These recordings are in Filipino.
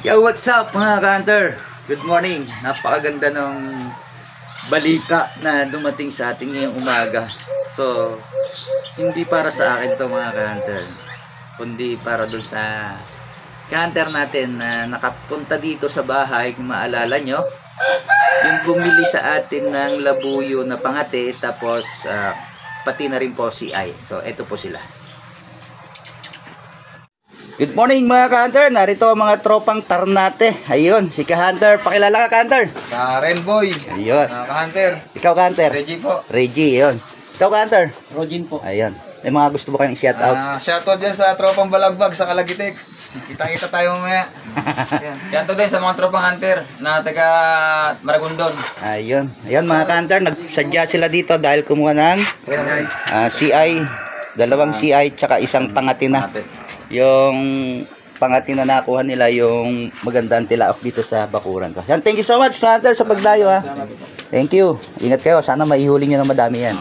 Yo, what's up mga ka-hunter? Good morning. Napakaganda ng balita na dumating sa atin ngayong umaga. So, hindi para sa akin to mga ka-hunter, kundi para dun sa ka-hunter natin na nakapunta dito sa bahay. Kung maalala nyo, yung bumili sa atin ng labuyo na pangate, tapos pati na rin po si CI. So, eto po sila. Good morning mga ka-hunter, narito ang mga tropang Tarnate. Ayun, si ka-hunter, pakilala ka ka-hunter. Sa Renboy. Ayun. Ka-hunter. Ikaw ka-hunter. Reggie po. Reggie, ayun. Ikaw ka-hunter. Rogin po. Ayun. May mga gusto ba kayong shout out? Shoutout dyan sa tropang Balagbag sa Kalagitik. Kita-kita tayo mamaya. Shoutout din sa mga tropang hunter na taga Maragondon. Ayun. Ayun mga ka-hunter, nagsadya sila dito dahil kumuha ng CI, dalawang CI tsaka isang pangatina. Yung pangatina na nakuha nila, yung magandang tilaok dito sa bakuran ko. Yan, thank you so much ka-hunter sa pagdayo ha. Thank you. Ingat kayo, sana maihuli nyo ng madami yan.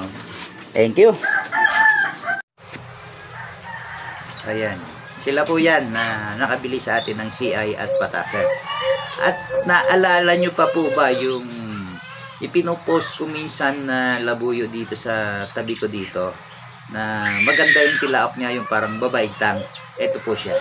Thank you. Ayan. Sila po yan na nakabili sa atin ng CI at pataka. At naalala nyo pa po ba yung ipinopost ko minsan na labuyo dito sa tabi ko dito, na maganda yung tilaok niya, yung parang babaigtang. Ito po siya.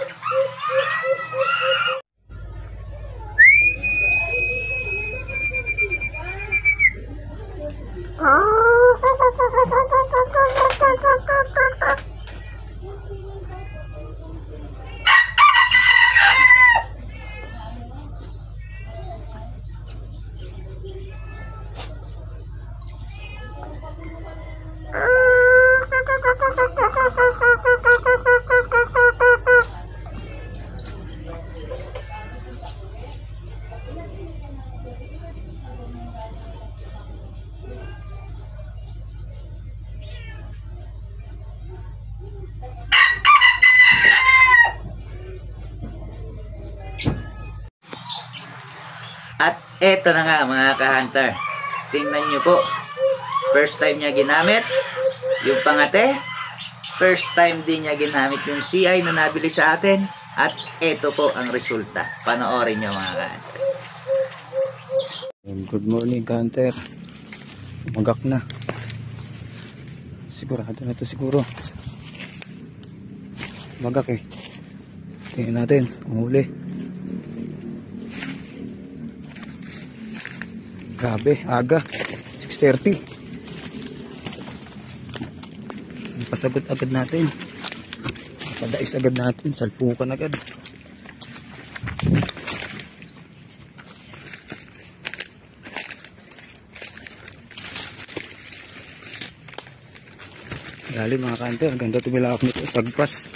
At eto na nga mga ka-hunter, tingnan nyo po, first time niya ginamit yung pangate, first time din niya ginamit yung CI na nabili sa atin, at eto po ang resulta. Panoorin nyo mga ka-hunter. Good morning ka-hunter, magak na, sigurado na to siguro, magak eh. Tingnan natin kung huli. Grabe, aga 6:30. Pasagot agad natin, padais agad natin, salpukan agad. Lalim mga ka-hunter, ganda tumilakap nito, tagpas.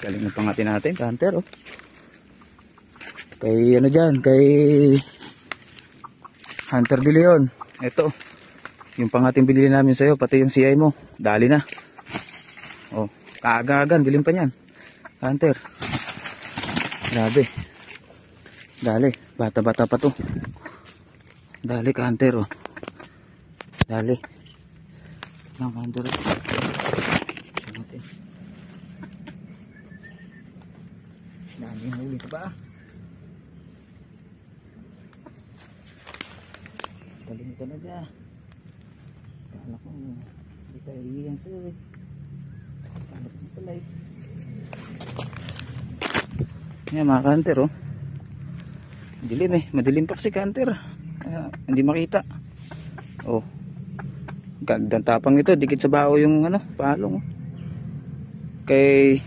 Galing ng pangati natin ka-hunter, oh. Kay ano dyan, kay Hunter De Leon, ito yung pangating binili namin sa'yo, pati yung CI mo, dali na. Oh, kaaga-agan, dilim pa nyan Hunter, grabe, dali, bata-bata pa to, dali ka Hunter, oh. Dali ng Hunter, dami huli ka ba? Kalimutan na dyan. Kala ko hindi tayo iyan sa'yo eh. Kala ko pala eh. Yan mga ka-hunter, oh. Dilim eh. Madilim pa kasi ka-hunter. Hindi makita. Oh, gandang tapang ito. Dikit sa bao yung ano, palong, oh. Kay